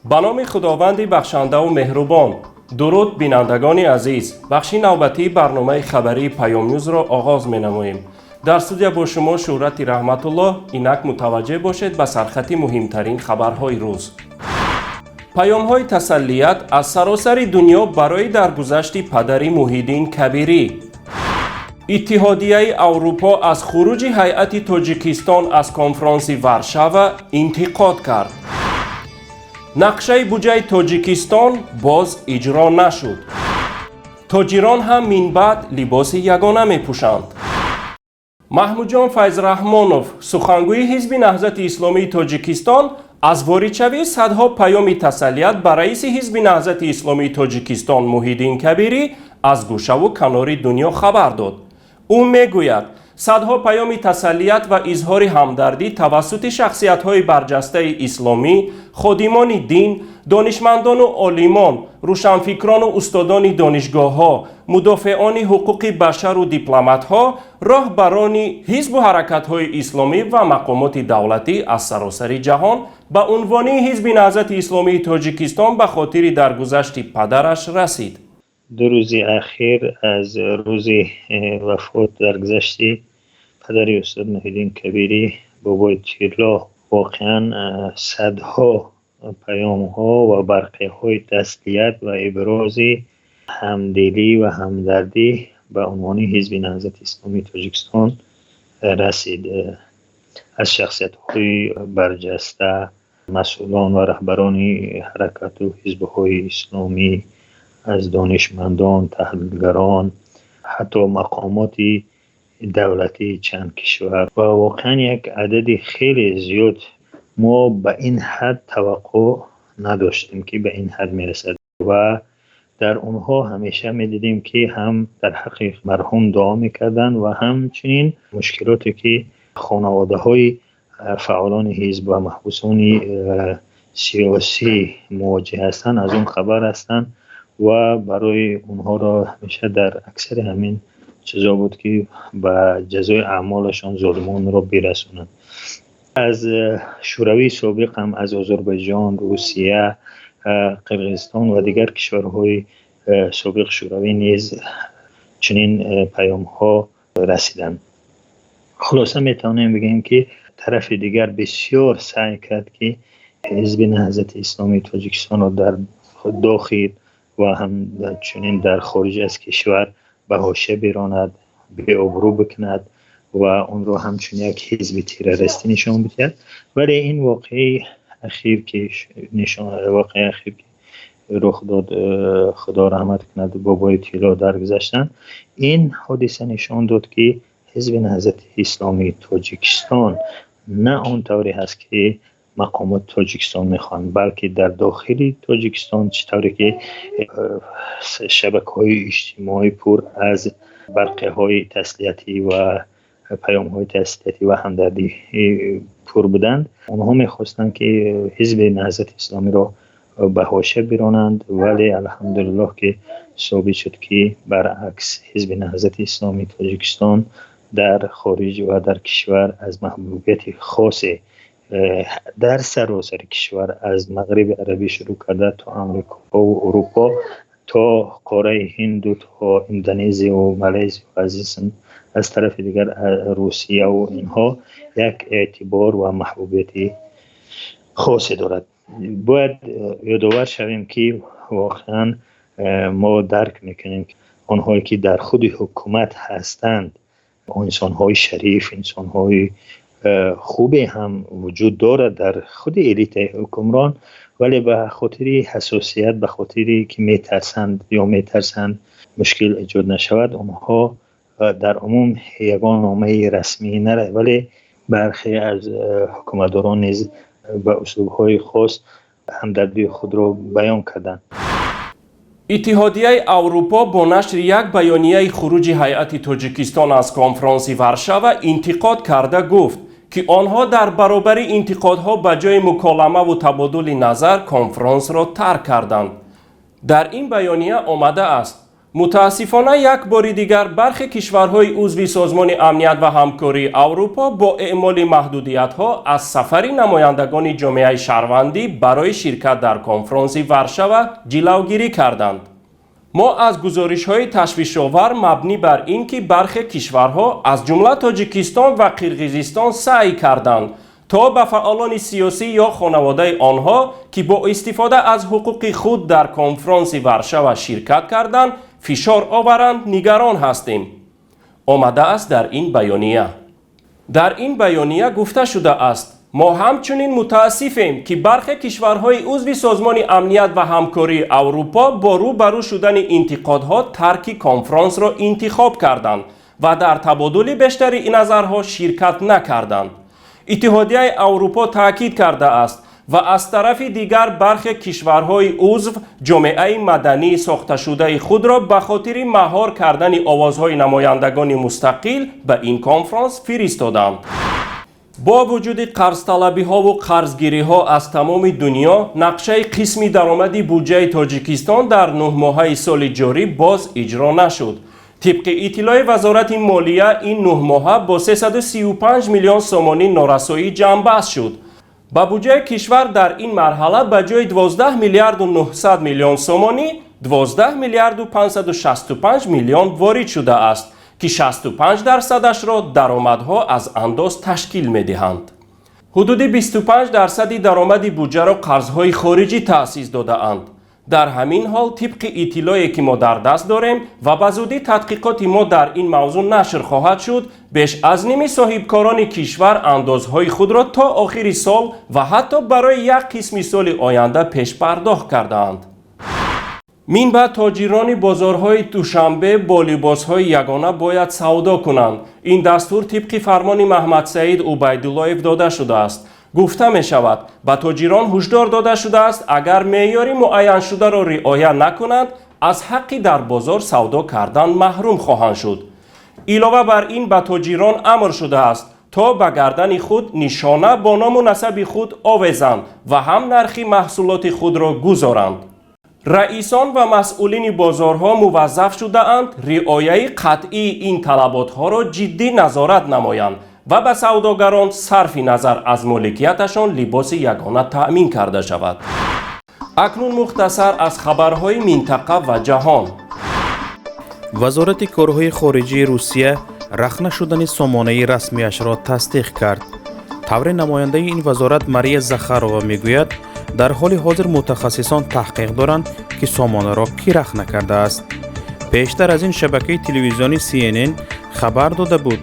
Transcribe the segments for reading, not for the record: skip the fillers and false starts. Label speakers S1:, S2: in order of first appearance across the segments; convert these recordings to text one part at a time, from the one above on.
S1: با نام خداوند بخشنده و مهربان. درود بینندگان عزیز، بخش نوبتی برنامه خبری پیام نیوز را آغاز می‌نماییم. در استودیو با شما شهرت رحمت الله. اینک متوجه باشید به سرخط مهمترین خبرهای روز. پیام‌های تسلیت از سراسر دنیا برای درگذشت پدر محیدین کبیری. اتحادیه اروپا از خروج هیئت تاجیکستان از کنفرانس ورشاو انتقاد کرد. نقشه بودجه تاجیکستان باز اجرا نشد. تاجران هم من بعد لباس یگانه می‌پوشند. محمود جان فیض‌رحمانوف، سخنگوی حزب نهضت اسلامی تاجیکستان، از واریدشوی صدها پیام تسلیت به رئیس حزب نهضت اسلامی تاجیکستان محیدین کبیری از گوشه و کنار دنیا خبر داد. او میگوید صدها پیام تسلیت و اظهار همدردی توسط شخصیت‌های برجسته اسلامی، خادمان دین، دانشمندان و عالمان، روشنفکران و استادان دانشگاه‌ها، مدافعان حقوق بشر و دیپلمات‌ها، راهبران حزب و حرکت‌های اسلامی و مقامات دولتی از سراسر جهان به عنوان حزب نهضت اسلامی تاجیکستان به خاطر درگذشت پدرش رسید.
S2: دو روز اخیر از روز وفات درگذشت پدر استاد محیدین کبیری بابای تیرلا واقعا صدها پیام ها و برقه های تسلیت و ابراز همدلی و همدردی به عنوان حزب نهضت اسلامی تاجیکستان رسید. از شخصیت های برجسته، مسئولان و رهبران حرکت و حزب های اسلامی، از دانشمندان، تحلیلگران، حتی مقامات دولتی چند کشور و واقعا یک عدد خیلی زیاد. ما به این حد توقع نداشتیم که به این حد میرسد و در اونها همیشه میدیدیم که هم در حق مرحوم دعا میکردن و همچنین مشکلاتی که خانواده های فعالان حزب و محبوسان سیاسی مواجه هستند از اون خبر هستند و برای اونها را همیشه در اکثر همین چیزا بود که به جزای اعمالشان ظالمان را برسونند. از شوروی سابق هم از آذربایجان، روسیه، قرقیزستان و دیگر کشورهای سابق شوروی نیز چنین پیام ها رسیدند. خلاصه میتونیم بگیم که طرف دیگر بسیار سعی کرد که حزب نهضت اسلامی تاجیکستان را در داخل و هم چنین در خارج از کشور به حاشیه براند، به ابرو بکند و اون رو همچون یک حزب تروریستی نشان بدهد. ولی این واقعه اخیر که رخ داد، خدا رحمت کند، بابای تیرلا درگذشتن، این حادثه نشان داد که حزب نهضت اسلامی تاجیکستان نه اون طوری هست که مقامات تاجیکستان میخوان، بلکه در داخل تاجیکستان چطوری که شبکه‌های اجتماعی پر از برقه های تسلیتی و پیام های تسلیتی و همدردی پر بودند، اونها میخواستند که حزب نهضت اسلامی را به حاشیه برانند، ولی الحمدلله که ثابت شد که برعکس حزب نهضت اسلامی تاجیکستان در خارج و در کشور از محبوبیت خاص در سراسر کشور، از مغرب عربی شروع کرده تا امریکا و اروپا تا قاره هند و تا اندونزی و مالزی و از طرف دیگر روسیه و اینها یک اعتبار و محبوبیت خاصی دارد. باید یادآور شویم که واقعا ما درک میکنیم که آنهایی که در خود حکومت هستند انسان‌های شریف، انسان‌های خوبی هم وجود دارد در خود الیت حکمران، ولی به خاطر حساسیت، به خاطری که میترسند مشکل ایجاد نشود، اونها در عموم یگان نامه رسمی نره، ولی برخی از حکومتداران نیز به اسلوب‌های خاص همدردی خود را بیان کردند.
S1: اتحادیه اروپا با نشر یک بیانیه خروج هیئت تاجیکستان از کنفرانس ورشاو انتقاد کرده گفت که آنها در برابر انتقادها به جای مکالمه و تبادل نظر کنفرانس را ترک کردند. در این بیانیه آمده است: متاسفانه یک بار دیگر برخی کشورهای عضو سازمان امنیت و همکاری اروپا با اعمال محدودیت‌ها از سفر نمایندگان جامعه شهروندی برای شرکت در کنفرانس ورشو جلوگیری کردند. ما از گزارش‌های تشویش‌آور مبنی بر اینکه برخی کشورها از جمله تاجیکستان و قرقیزستان سعی کردند تا به فعالان سیاسی یا خانواده آنها که با استفاده از حقوق خود در کنفرانس ورشو شرکت کردند فشار آورند نگران هستیم. آمده است در این بیانیه. در این بیانیه گفته شده است ما همچنین متاسفیم که برخی کشورهای عضو سازمان امنیت و همکاری اروپا با روبرو شدن انتقادها ترک کنفرانس را انتخاب کردند و در تبادل بیشتری نظرها شرکت نکردند. اتحادیه اروپا تاکید کرده است و از طرف دیگر برخی کشورهای عضو جامعه مدنی ساخته شده خود را به خاطر مهار کردن آوازهای نمایندگان مستقل به این کنفرانس فرستادند. با وجود قرض‌طلبی ها و قرضگیری ها از تمام دنیا، نقشه قسمی درآمدی بودجه تاجیکستان در 9 ماهه سال جاری باز اجرا نشد. طبق اطلاع وزارت مالیه این 9 ماهه با 335 میلیون سومانی نارسایی جنببست شد. با بودجه کشور در این مرحله به جای 12 میلیارد و 900 میلیون سومانی 12 میلیارد و 565 میلیون وارد شده است که 65% را درآمدها از انداز تشکیل می‌دهند. حدود 25% درآمد بودجه را قرض‌های خارجی تأسیس داده‌اند. در همین حال طبق اطلاعی که ما در دست داریم و به زودی تحقیقات ما در این موضوع نشر خواهد شد، بیش از نیم صاحبکاران کشور اندازهای خود را تا آخر سال و حتی برای یک قسم سال آینده پیش پرداخت کردند. منبع تاجران بازارهای دوشنبه با لباسهای یگانه باید سودا کنند. این دستور طبق فرمان محمد سعید عبیداللهیف داده شده است. گفته می شود به تاجران هشدار داده شده است اگر معیار معین شده را رعایت نکنند از حقی در بازار سودا کردن محروم خواهند شد. علاوه بر این به تاجران امر شده است تا به گردن خود نشانه با نام و نسب خود آویزند و هم نرخ محصولات خود را گذارند. رئیسان و مسئولین بازارها موظف شده اند رعایت قطعی این طلبات ها را جدی نظارت نمایند و به سوداگران صرف نظر از مالکیتشان لباس یگانه تأمین کرده شود. اکنون مختصر از خبرهای منطقه و جهان.
S3: وزارت کارهای خارجی روسیه رخنه شدن سامانه رسمیش را تصدیق کرد. طور نماینده این وزارت ماریا زخارова میگوید در حال حاضر متخصصان تحقیق دارند که سامانه را کی رخنه کرده است. پیشتر از این شبکه تلویزیونی CNN خبر داده بود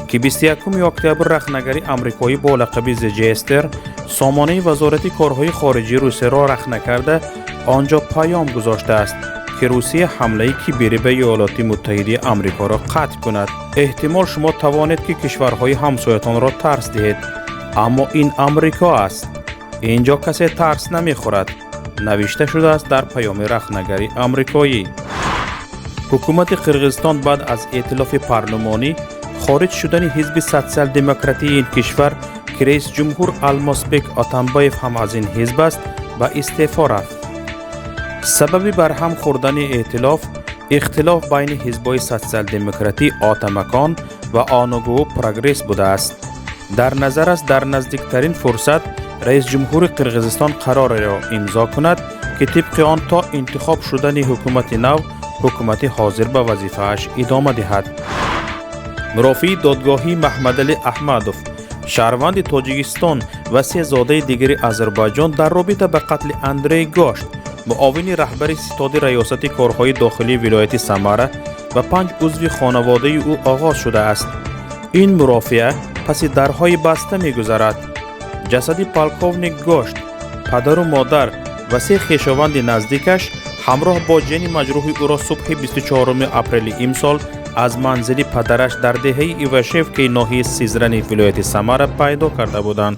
S3: که 21 اکتبر رخنه‌گری آمریکایی با لقب زجستر سامانه وزارت کارهای خارجی روسیه را رخنه کرده آنجا پیام گذاشته است که روسیه حمله کیبری به ایالات متحده آمریکا را قطع کند. احتمال شما توانید که کشورهای همسایتان را ترس دهید، اما این آمریکا است. اینجا کسی ترس نمیخورد، نوشته شده است در پیام رخنه‌گری آمریکایی. حکومت قرقیزستان بعد از ائتلاف پارلمانی خارج شدن حزب سوسیال دموکراتی این کشور که رئیس جمهور المازبek اتامبایف هم از این حزب است به استعفا رفت. سبب برهم خوردن ائتلاف اختلاف بین حزب‌های سوسیال دموکراتی آتمکان و آنوگو پروگرس بوده است. در نظر است در نزدیکترین فرصت رئیس جمهور قرقیزستان قرار را امضا کند که طبق آن تا انتخاب شدن حکومت نو حکومت حاضر به وظیفه‌اش ادامه دهد. مرافعی دادگاهی محمدعلی احمدوف شهروند تاجیکستان و 3 زاده دیگر آذربایجان در رابطه به قتل اندری گاشت معاون رهبر ستاد ریاست کارهای داخلی ولایت سمره و 5 عضو خانواده او آغاز شده است. این مرافعه پس درهای بسته می‌گذرد. جسد پالکوونیک گاشت، پدر و مادر و 3 خویشاوند نزدیکش همراه با جن مجروح او را صبح 24 اپریل امسال از منزل پدرش در دهه ایواشفکی ناحیه سیزران ولایت سمره پیدا کرده بودند.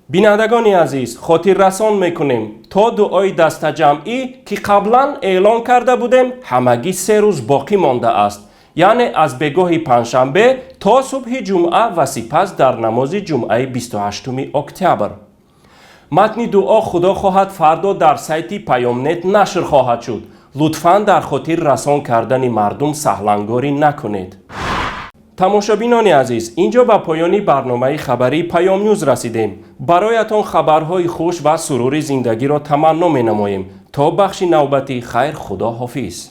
S1: بینندگان عزیز، خاطر رسان میکنیم تا دعای دست جمعی که قبلا اعلان کرده بودیم همگی 3 روز باقی مانده است، یعنی از بگاه پنجشنبه تا صبح جمعه و سپس در نماز جمعه 28 اکتبر. متن دعا خدا خواهد فردا در سایت پیام نت نشر خواهد شد. لطفاً در خاطر رسان کردن مردم سهلنگاری نکنید. تماشابینان عزیز، اینجا به پایان برنامه خبری پیام نیوز رسیدیم. برایتان خبرهای خوش و سروری زندگی را تمنا می نماییم. تا بخش نوبتی، خیر، خدا حافظ.